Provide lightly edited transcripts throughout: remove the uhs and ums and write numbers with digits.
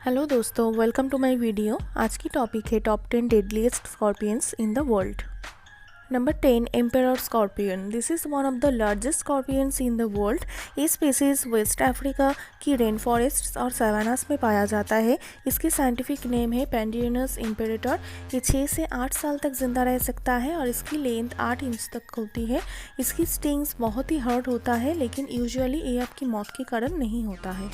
Hello दोस्तों, welcome to my video. आज की टॉपिक है top 10 deadliest scorpions in the world. Number 10, emperor scorpion. This is one of the largest scorpions in the world. ये species West Africa की rain forests और savannas में पाया जाता है। इसकी साइंटिफिक नेम है पेंडियनस इम्पेरेटर। ये 6 से 8 साल तक जिंदा रह सकता है और इसकी लेंथ 8 इंच तक होती है। इसकी स्टिंग्स बहुत ही हर्ट होता है, लेकिन यूजुअली ये आपकी मौत के कारण नहीं होता है।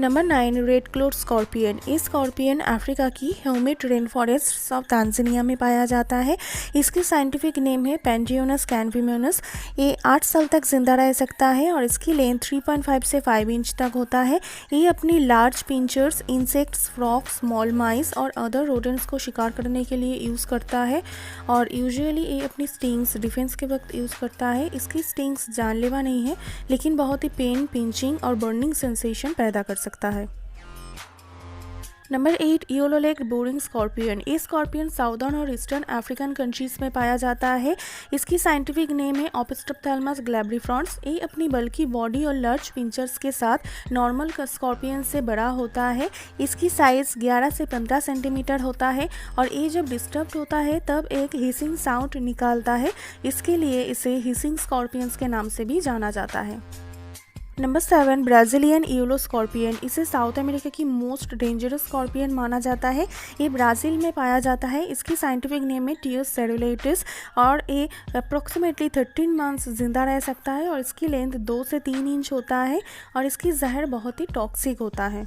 Number 9, red cloth scorpion. ये स्कॉर्पियन अफ्रीका की humid rain forest of Tanzania में पाया जाता है। इसकी साइंटिफिक नेम है पेंडियनस कैनविमोनस। ये 8 साल तक जिंदा रह सकता है और इसकी लेंथ 3.5 से 5 इंच तक होता है। ये अपनी लार्ज पिंचर्स, इंसेक्ट्स, फ्रॉक्स, स्मॉल माइस और अदर रोडेंट्स को शिकार करने के लिए यूज़ करता है और यूजुअली ये अपनी स्टिंग्स डिफेंस के वक्त यूज़ करता है। इसकी स्टिंग्स जानलेवा नहीं है, लेकिन बहुत ही पेन, पिंचिंग और बर्निंग सेंसेशन पैदा कर सकता है। Number 8, yellow leg boring scorpion. ये स्कॉर्पियन साउदर्न और ईस्टर्न अफ्रीकन कंट्रीज में पाया जाता है। इसकी साइंटिफिक नेम है ओपिस्टोप्थेल्मस ग्लैब्रिफ्रॉन्स। ये अपनी बल्कि बॉडी और लार्ज पिंचर्स के साथ नॉर्मल स्कॉर्पियन से बड़ा होता है। इसकी साइज़ 11 से 15 सेंटीमीटर होता है और ये जब डिस्टर्ब होता है तब एक हिसिंग साउंड निकालता है। इसके लिए इसे हिसिंग स्कॉर्पियंस के नाम से भी जाना जाता है। Number 7, Brazilian yellow scorpion. इसे साउथ अमेरिका की मोस्ट डेंजरस स्कॉर्पियन माना जाता है। ये ब्राज़ील में पाया जाता है। इसकी साइंटिफिक नेम है टियस सेरुलेटिस और ये अप्रॉक्सीमेटली 13 मंथ्स जिंदा रह सकता है और इसकी लेंथ 2 से 3 इंच होता है और इसकी जहर बहुत ही टॉक्सिक होता है।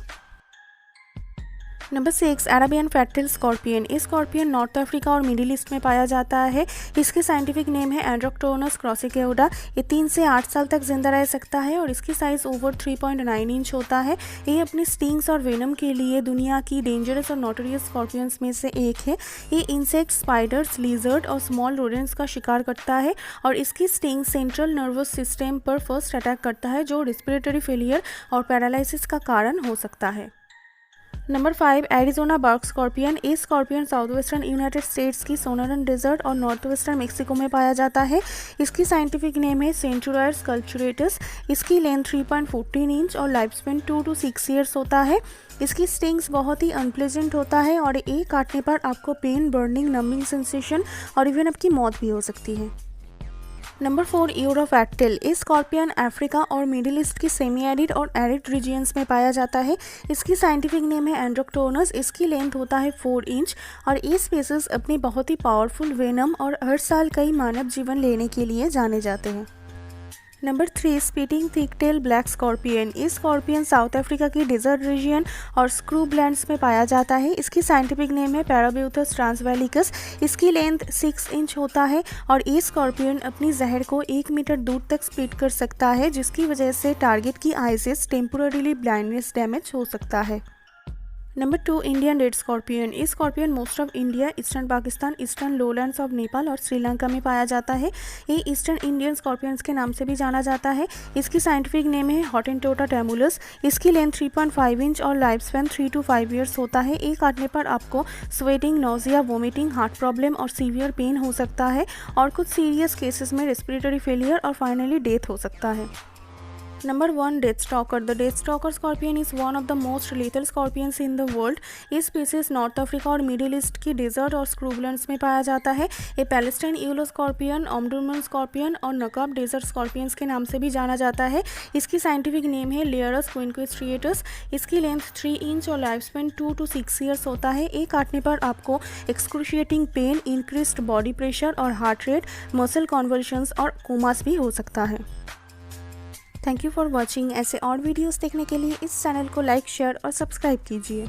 Number 6, Arabian fat tail scorpion. इस स्कॉर्पियन नॉर्थ अफ्रीका और मिडिल ईस्ट में पाया जाता है। इसकी साइंटिफिक नेम है एंड्रोक्टोनस क्रॉसिकेउडा। ये 3 से 8 साल तक जिंदा रह सकता है और इसकी साइज़ ओवर 3.9 इंच होता है। ये अपनी स्टिंग्स और वेनम के लिए दुनिया की डेंजरस और नोटोरियस स्कॉर्पियंस में से एक है। ये इंसेक्ट, स्पाइडर्स, लिजर्ड और स्मॉल रोडेंट्स का शिकार करता है और इसकी स्टिंग सेंट्रल नर्वस सिस्टम पर फर्स्ट अटैक करता है, जो रेस्पिरेटरी फेलियर और पैरालिसिस का कारण हो सकता है। Number 5, Arizona bark scorpion. ये scorpion south western United States की सोनरन डेजर्ट और नॉर्थ वेस्टर्न मेक्सिको में पाया जाता है। इसकी साइंटिफिक नेम है सेंचुरायर्स कल्चुरेटस। इसकी लेंथ 3.14 इंच और लाइफ स्पेन 2 to 6 ईयर्स होता है। इसकी स्टिंग्स बहुत ही अनप्लेजेंट होता है और ये काटने पर आपको पेन, बर्निंग, नमिंग सेंसेशन और इवन आपकी मौत भी हो सकती है। नंबर 4, यूरोफैक्टिल। इस स्कॉर्पियन अफ्रीका और मिडिल ईस्ट की सेमी एरिड और एरिड रीजियंस में पाया जाता है। इसकी साइंटिफिक नेम है एंड्रोक्टोनस। इसकी लेंथ होता है 4 इंच और ये स्पीसीज अपनी बहुत ही पावरफुल वेनम और हर साल कई मानव जीवन लेने के लिए जाने जाते हैं। Number 3, spitting thick tail black scorpion. इस स्कॉर्पियन साउथ अफ्रीका की डेजर्ट रीजन और स्क्रूबलैंड्स में पाया जाता है। इसकी साइंटिफिक नेम है पैराब्यूथस ट्रांसवैलिकस। इसकी लेंथ 6 इंच होता है और ये स्कॉर्पियन अपनी जहर को 1 मीटर दूर तक स्पीट कर सकता है, जिसकी वजह से टारगेट की आई से टेम्पोररीली ब्लाइंडनेस डैमेज हो सकता है। Number 2, Indian red scorpion. इस scorpion most of India, eastern Pakistan, eastern lowlands of Nepal और श्रीलंका में पाया जाता है। ये ईस्टर्न इंडियन स्कॉर्पियंस के नाम से भी जाना जाता है। इसकी साइंटिफिक नेम है हॉटेंटोटा टैमुलस। इसकी लेंथ 3.5 इंच और लाइफ स्पैन 3 to 5 ईयर्स होता है। ये काटने पर आपको sweating, nausea, vomiting, heart problem और सीवियर पेन हो सकता है और कुछ सीरियस केसेस में रेस्पिरेटरी फेलियर और फाइनली डेथ हो सकता है। Number 1, death stalker. The death stalker scorpion is one of the most lethal scorpions in the world. ये स्पीसीज नॉर्थ अफ्रीका और मिडिल ईस्ट की डेजर्ट और स्क्रूबलैंड्स में पाया जाता है। ये पैलेस्टाइन येलो स्कॉर्पियन, ओमडुरमन स्कॉर्पियन और नकाब डेजर्ट स्कॉर्पियंस के नाम से भी जाना जाता है। इसकी साइंटिफिक नेम है लेयरस क्विनक्विस्ट्रिएटस। इसकी लेंथ 3 इंच और लाइफ स्पेन 2 to 6 ईयर्स होता है। ये काटने पर आपको excruciating pen, increased body pressure और हार्ट रेट, मसल कॉन्वल्शंस और कोमास भी हो सकता है। Thank you for watching. ऐसे और वीडियोस देखने के लिए इस चैनल को लाइक, शेयर और सब्सक्राइब कीजिए।